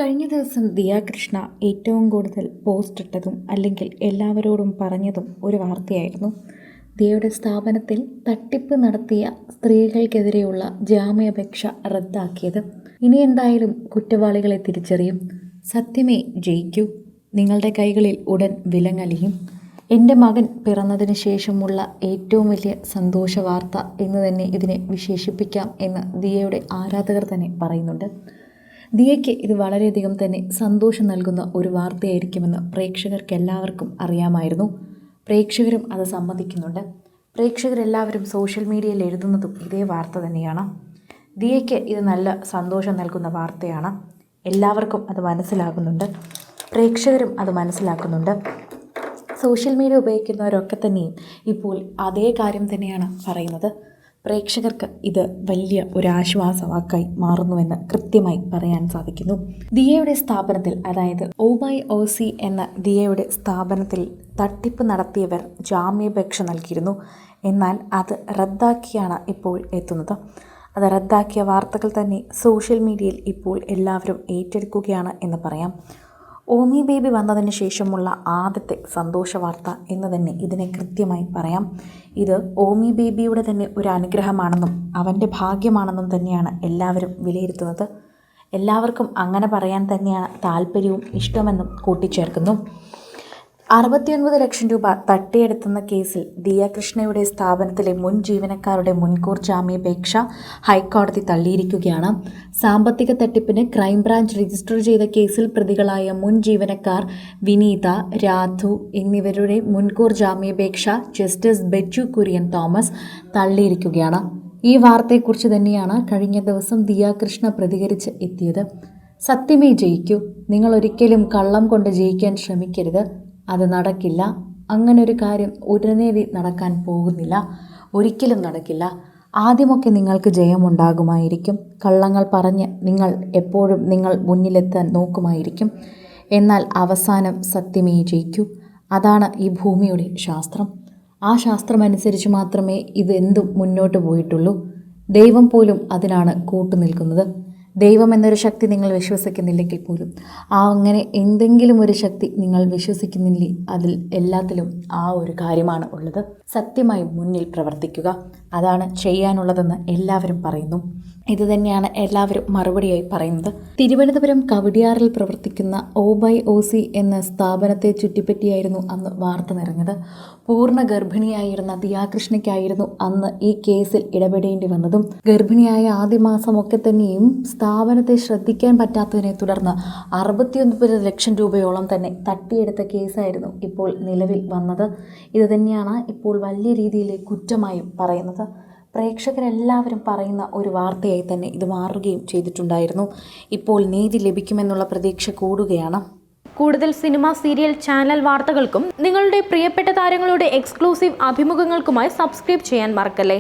കഴിഞ്ഞ ദിവസം ദിയ കൃഷ്ണ ഏറ്റവും കൂടുതൽ പോസ്റ്റ് ഇട്ടതും അല്ലെങ്കിൽ എല്ലാവരോടും പറഞ്ഞതും ഒരു വാർത്തയായിരുന്നു. ദിയയുടെ സ്ഥാപനത്തിൽ തട്ടിപ്പ് നടത്തിയ സ്ത്രീകൾക്കെതിരെയുള്ള ജാമ്യാപേക്ഷ റദ്ദാക്കിയത്. ഇനി എന്തായാലും കുറ്റവാളികളെ തിരിച്ചറിയും. സത്യമേ ജയിക്കൂ. നിങ്ങളുടെ കൈകളിൽ ഉടൻ വിലങ്ങലിയും. എൻ്റെ മകൻ പിറന്നതിന് ശേഷമുള്ള ഏറ്റവും വലിയ സന്തോഷ വാർത്ത എന്ന് തന്നെ ഇതിനെ വിശേഷിപ്പിക്കാം എന്ന് ദിയയുടെ ആരാധകർ തന്നെ പറയുന്നുണ്ട്. ദിയയ്ക്ക് ഇത് വളരെയധികം തന്നെ സന്തോഷം നൽകുന്ന ഒരു വാർത്തയായിരിക്കുമെന്ന് പ്രേക്ഷകർക്കെല്ലാവർക്കും അറിയാമായിരുന്നു. പ്രേക്ഷകരും അത് സമ്മതിക്കുന്നുണ്ട്. പ്രേക്ഷകരെല്ലാവരും സോഷ്യൽ മീഡിയയിൽ എഴുതുന്നതും ഇതേ വാർത്ത തന്നെയാണ്. ദിയയ്ക്ക് ഇത് നല്ല സന്തോഷം നൽകുന്ന വാർത്തയാണ്. എല്ലാവർക്കും അത് മനസ്സിലാകുന്നുണ്ട്. പ്രേക്ഷകരും അത് മനസ്സിലാക്കുന്നുണ്ട്. സോഷ്യൽ മീഡിയ ഉപയോഗിക്കുന്നവരൊക്കെ തന്നെയും ഇപ്പോൾ അതേ കാര്യം തന്നെയാണ് പറയുന്നത്. പ്രേക്ഷകർക്ക് ഇത് വലിയ ഒരു ആശ്വാസവാക്കായി മാറുന്നുവെന്ന് കൃത്യമായി പറയാൻ സാധിക്കുന്നു. ദിയയുടെ സ്ഥാപനത്തിൽ, അതായത് OYOC എന്ന ദിയയുടെ സ്ഥാപനത്തിൽ തട്ടിപ്പ് നടത്തിയവർ ജാമ്യാപേക്ഷ നൽകിയിരുന്നു. എന്നാൽ അത് റദ്ദാക്കിയാണ് ഇപ്പോൾ എത്തുന്നത്. അത് റദ്ദാക്കിയ വാർത്തകൾ തന്നെ സോഷ്യൽ മീഡിയയിൽ ഇപ്പോൾ എല്ലാവരും ഏറ്റെടുക്കുകയാണ് എന്ന് പറയാം. ഓമി ബേബി വന്നതിന് ശേഷമുള്ള ആദ്യത്തെ സന്തോഷ വാർത്ത എന്ന് തന്നെ ഇതിനെ കൃത്യമായി പറയാം. ഇത് ഓമി ബേബിയുടെ തന്നെ ഒരു അനുഗ്രഹമാണെന്നും അവൻ്റെ ഭാഗ്യമാണെന്നും തന്നെയാണ് എല്ലാവരും വിലയിരുത്തുന്നത്. എല്ലാവർക്കും അങ്ങനെ പറയാൻ തന്നെയാണ് താല്പര്യവും ഇഷ്ടമെന്നും കൂട്ടിച്ചേർക്കുന്നു. 69 ലക്ഷം രൂപ തട്ടിയെടുത്തുന്ന കേസിൽ ദിയ കൃഷ്ണയുടെ സ്ഥാപനത്തിലെ മുൻ ജീവനക്കാരുടെ മുൻകൂർ ജാമ്യാപേക്ഷ ഹൈക്കോടതി തള്ളിയിരിക്കുകയാണ്. സാമ്പത്തിക തട്ടിപ്പിന് ക്രൈംബ്രാഞ്ച് രജിസ്റ്റർ ചെയ്ത കേസിൽ പ്രതികളായ മുൻ ജീവനക്കാർ വിനീത, രാധു എന്നിവരുടെ മുൻകൂർ ജാമ്യാപേക്ഷ ജസ്റ്റിസ് ബെച്ചു കുര്യൻ തോമസ് തള്ളിയിരിക്കുകയാണ്. ഈ വാർത്തയെക്കുറിച്ച് തന്നെയാണ് കഴിഞ്ഞ ദിവസം ദിയ കൃഷ്ണ പ്രതികരിച്ച് എത്തിയത്. സത്യമേ ജയിക്കൂ. നിങ്ങൾ ഒരിക്കലും കള്ളം കൊണ്ട് ജയിക്കാൻ ശ്രമിക്കരുത്. അത് നടക്കില്ല. അങ്ങനൊരു കാര്യം ഉടനടി നടക്കാൻ പോകുന്നില്ല. ഒരിക്കലും നടക്കില്ല. ആദ്യമൊക്കെ നിങ്ങൾക്ക് ജയമുണ്ടാകുമായിരിക്കും. കള്ളങ്ങൾ പറഞ്ഞ് എപ്പോഴും നിങ്ങൾ മുന്നിലെത്താൻ നോക്കുമായിരിക്കും. എന്നാൽ അവസാനം സത്യമേ ജയിക്കൂ. അതാണ് ഈ ഭൂമിയുടെ ശാസ്ത്രം. ആ ശാസ്ത്രമനുസരിച്ച് മാത്രമേ ഇതെന്തും മുന്നോട്ട് പോയിട്ടുള്ളൂ. ദൈവം പോലും അതിനാണ് കൂട്ടുനിൽക്കുന്നത്. ദൈവം എന്നൊരു ശക്തി നിങ്ങൾ വിശ്വസിക്കുന്നില്ലെങ്കിൽ പോലും അങ്ങനെ എന്തെങ്കിലും ഒരു ശക്തി നിങ്ങൾ വിശ്വസിക്കുന്നില്ലേ, അതിൽ എല്ലാത്തിലും ആ ഒരു കാര്യമാണ് ഉള്ളത്. സത്യമായി മുന്നിൽ പ്രവർത്തിക്കുക, അതാണ് ചെയ്യാനുള്ളതെന്ന് എല്ലാവരും പറയുന്നു. ഇത് തന്നെയാണ് എല്ലാവരും മറുപടിയായി പറയുന്നത്. തിരുവനന്തപുരം കവടിയാറിൽ പ്രവർത്തിക്കുന്ന OYOC എന്ന സ്ഥാപനത്തെ ചുറ്റിപ്പറ്റിയായിരുന്നു അന്ന് വാർത്ത നിറഞ്ഞത്. പൂർണ്ണ ഗർഭിണിയായിരുന്ന ദിയ കൃഷ്ണയ്ക്കായിരുന്നു അന്ന് ഈ കേസിൽ ഇടപെടേണ്ടി വന്നതും. ഗർഭിണിയായ ആദ്യ മാസമൊക്കെ തന്നെയും സ്ഥാപനത്തെ ശ്രദ്ധിക്കാൻ പറ്റാത്തതിനെ തുടർന്ന് 69 ലക്ഷം രൂപയോളം തന്നെ തട്ടിയെടുത്ത കേസായിരുന്നു ഇപ്പോൾ നിലവിൽ വന്നത്. ഇത് തന്നെയാണ് ഇപ്പോൾ വലിയ രീതിയിലെ കുറ്റമായും പറയുന്നത്. പ്രേക്ഷകരെല്ലാവരും പറയുന്ന ഒരു വാർത്തയായി തന്നെ ഇത് മാറുകയും ചെയ്തിട്ടുണ്ടായിരുന്നു. ഇപ്പോൾ നീതി ലഭിക്കുമെന്നുള്ള പ്രതീക്ഷ കൂടുകയാണ്. കൂടുതൽ സിനിമ, സീരിയൽ, ചാനൽ വാർത്തകൾക്കും നിങ്ങളുടെ പ്രിയപ്പെട്ട താരങ്ങളുടെ എക്സ്ക്ലൂസീവ് അഭിമുഖങ്ങൾക്കുമായി സബ്സ്ക്രൈബ് ചെയ്യാൻ മറക്കല്ലേ.